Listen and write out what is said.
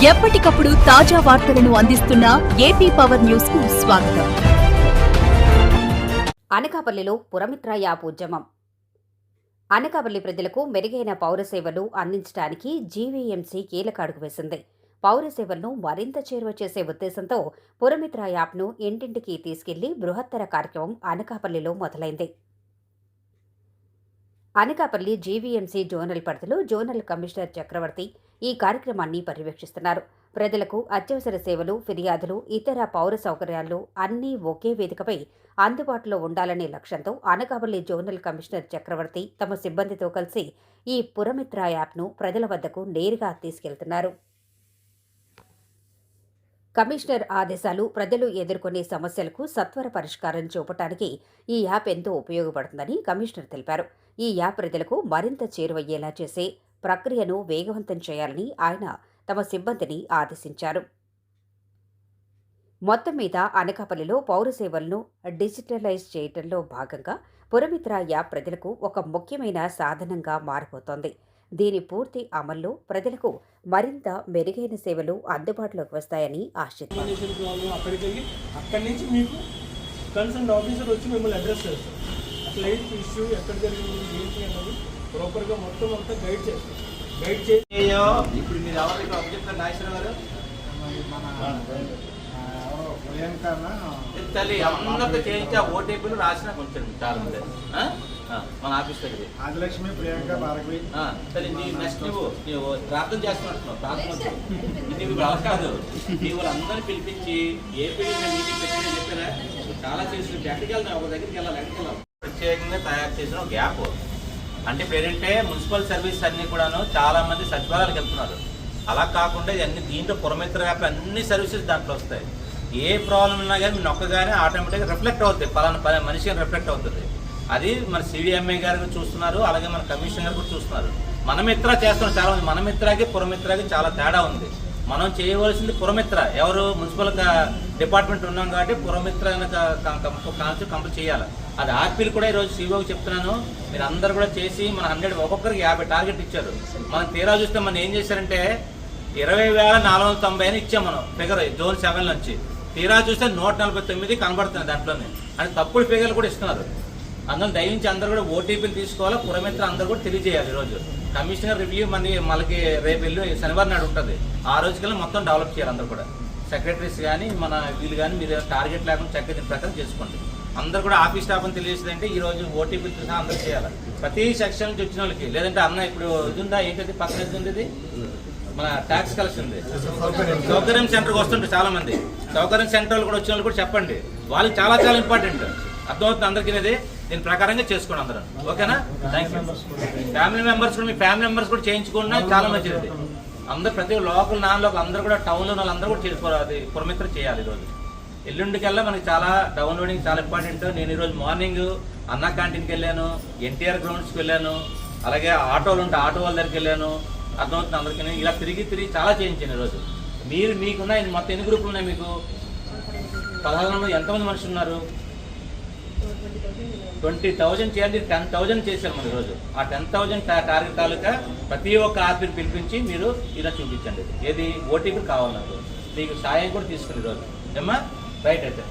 ఎప్పటికప్పుడు తాజా వార్తలను అందిస్తున్న ఏపీ పవర్ న్యూస్ కు స్వాగతం. అనకాపల్లిలో పురమిత్ర యాప్ ఉద్యమం. అనకాపల్లి ప్రజలకు మెరుగైన పౌర సేవలు అందించడానికి జీవీఎంసీ కీలక అడుగు వేసింది. పౌర సేవలను మరింత చేరువ చేసే ఉద్దేశంతో పురమిత్ర యాప్ను ఇంటింటికి తీసుకెళ్లి బృహత్తర కార్యక్రమం అనకాపల్లిలో మొదలైంది. అనకాపల్లి జీవీఎంసీ జోనల్ పరిధిలో జోనల్ కమిషనర్ చక్రవర్తి ఈ కార్యక్రమాన్ని పర్యవేక్షిస్తున్నారు. ప్రజలకు అత్యవసర సేవలు, ఫిర్యాదులు, ఇతర పౌర సౌకర్యాలు అన్నీ ఒకే వేదికపై అందుబాటులో ఉండాలనే లక్ష్యంతో అనకాపల్లి జోనల్ కమిషనర్ చక్రవర్తి తమ సిబ్బందితో కలిసి ఈ పురమిత్ర యాప్ను ప్రజల వద్దకు నేరుగా తీసుకెళ్తున్నారు. కమిషనర్ ఆదేశాలు ప్రజలు ఎదుర్కొనే సమస్యలకు సత్వర పరిష్కారం చూపడానికి ఈ యాప్ ఎంతో ఉపయోగపడుతుందని కమిషనర్ తెలిపారు. ఈ యాప్ ప్రజలకు మరింత చేరువయ్యేలా చేసే ప్రక్రియను వేగవంతం చేయాలని ఆయన తమ సిబ్బందిని ఆదేశించారు. మొత్తం మీద అనకాపల్లిలో పౌర సేవలను డిజిటలైజ్ చేయడంలో భాగంగా పురమిత్ర యాప్ ప్రజలకు ఒక ముఖ్యమైన సాధనంగా మారిపోతోంది. దీని పూర్తి అమల్లో ప్రజలకు మరింత మెరుగైన సేవలు అందుబాటులోకి వస్తాయని ఆశిస్తున్నాం. అక్కడి నుంచి మీకు కన్సర్న్ ఆఫీసర్ వచ్చి మిమ్మల్ని అడ్రస్ చేస్తారు. అసలు ఏంటి ఇష్యూ, ఎక్కడ జరిగింది, ఏంటి అన్నది ప్రాపర్గా మొత్తం అంతా గైడ్ చేస్తారు. గైడ్ చేసి ఇప్పుడు మీరు ఎవరు ఇక్కడ చెప్తారు నాగేశ్వర గారు తల్లి అందరితో చేయించి ఓటీపీలు రాసిన కొంచెం చాలా మన ఆఫీస్ దగ్గర ఆదిలక్ష్మి, ప్రియాంక, భార్గవి సరే నీ నెక్స్ట్ నువ్వు ప్రార్థన చేస్తున్నట్టున్నావు. ప్రార్థన నీవు కాదు, నీ వాళ్ళందరినీ పిలిపించి ఏపీ మీటింగ్ పెట్టి చెప్పారా చాలా చేసి ఎక్కడికి వెళ్తాం, ఒక దగ్గరికి వెళ్ళాలి, ఎక్కడికి వెళ్ళాలి. ప్రత్యేకంగా తయారు చేసిన ఒక యాప్. అంటే ఇప్పుడు ఏంటంటే మున్సిపల్ సర్వీస్ అన్నీ కూడాను చాలా మంది సచివాలయాలకు వెళ్తున్నారు. అలా కాకుండా ఇవన్నీ దీంట్లో పురమిత్ర యాప్ అన్ని సర్వీసెస్ దాంట్లో వస్తాయి. ఏ ప్రాబ్లం ఉన్నా కానీ మీరు నొక్కగానే ఆటోమేటిక్గా రిఫ్లెక్ట్ అవుతుంది, పలానా మనిషిగా రిఫ్లెక్ట్ అవుతుంది. అది మన సిడిఎంఏ గారు చూస్తున్నారు, అలాగే మన కమిషనర్ గారు కూడా చూస్తున్నారు. మనమిత్ర చేస్తున్నాం చాలా మంది. మనమిత్రకి పురమిత్రకి చాలా తేడా ఉంది. మనం చేయవలసింది పురమిత్ర, ఎవరు మున్సిపల్ డిపార్ట్మెంట్ ఉన్నాం కాబట్టి పురమిత్ర కంప్లీట్ చేయాలి. అది ఆర్పీలు కూడా ఈరోజు సీఓకి చెప్తున్నాను, మీరు అందరు కూడా చేసి మన 100 ఒక్కొక్కరికి 50 టార్గెట్ ఇచ్చారు. మనం తీరా చూస్తే మనం ఏం చేశారంటే 20,490 అని ఇచ్చాం మనం ఫిగర్ జోన్ 7 నుంచి. తీరా చూస్తే 149 కనబడుతున్నాయి దాంట్లోనే. అంటే తప్పుడు ఫిగర్లు కూడా ఇస్తున్నారు. అందులో దయించి అందరూ కూడా ఓటీపీలు తీసుకోవాలా, పురమిత్ర అందరూ కూడా తెలియజేయాలి. ఈరోజు కమిషనర్ రివ్యూ మనకి రేపు శనివారం నాడు ఉంటుంది. ఆ రోజుకల్లా మొత్తం డెవలప్ చేయాలి. అందరూ కూడా సెక్రటరీస్ కానీ మన వీళ్ళు కానీ మీరు టార్గెట్ లేకుండా చక్కగా దీని ప్రకారం చేసుకోండి. అందరూ కూడా ఆఫీస్ స్టాఫ్ అని తెలియజేదంటే ఈ రోజు ఓటీపీలు సహా అందరూ చేయాలి. ప్రతి సెక్షన్ నుంచి వచ్చిన వాళ్ళకి, లేదంటే అన్న ఇప్పుడు ఇది ఉందా ఏంటది పక్కన ఇది ఉంది, ఇది మన ట్యాక్స్ కలెక్షన్ ఉంది, సౌకర్యం సెంటర్కి వస్తుంటారు చాలా మంది. సౌకర్యం సెంటర్ కూడా వచ్చిన వాళ్ళు కూడా చెప్పండి, వాళ్ళకి చాలా చాలా ఇంపార్టెంట్. అర్థమవుతుంది అందరికీ. ఇది దీని ప్రకారంగా చేసుకోండి అందరూ, ఓకేనా? Thank you. ఫ్యామిలీ మెంబర్స్ కూడా, మీ ఫ్యామిలీ మెంబర్స్ కూడా చేయించుకున్నా చాలా మంచిది. అందరూ ప్రతి లోకల్ నాన్ లోకల్ అందరూ కూడా టౌన్లో వాళ్ళందరూ కూడా చేసుకోవాలి, పురమిత్ర చేయాలి. ఈరోజు ఎల్లుండికల్లా మనకి చాలా డౌన్లోడింగ్ చాలా ఇంపార్టెంట్. నేను ఈరోజు మార్నింగ్ అన్నా క్యాంటీన్కి వెళ్ళాను, ఎన్టీఆర్ గ్రౌండ్స్కి వెళ్ళాను, అలాగే ఆటోలు ఉంటే ఆటో వాళ్ళ దగ్గరికి వెళ్ళాను. అర్థమవుతుంది అందరికీ. ఇలా తిరిగి చాలా చేయించాను ఈరోజు. మీకున్నాయి మొత్తం ఎన్ని గ్రూపులు ఉన్నాయి మీకు? 16 ఎంతమంది మనుషులు ఉన్నారు? 20,000 చేయాలి. 10,000 చేశారు మన ఈరోజు. ఆ 10,000 టార్గెట్ తాలూకా ప్రతి ఒక్క ఆర్పీని పిలిపించి మీరు ఇలా చూపించండి. ఏది ఓటీపీ కావాలి నాకు, మీకు సాయం కూడా తీసుకుని ఈరోజు ఏమ్మా రైట్ అయితే.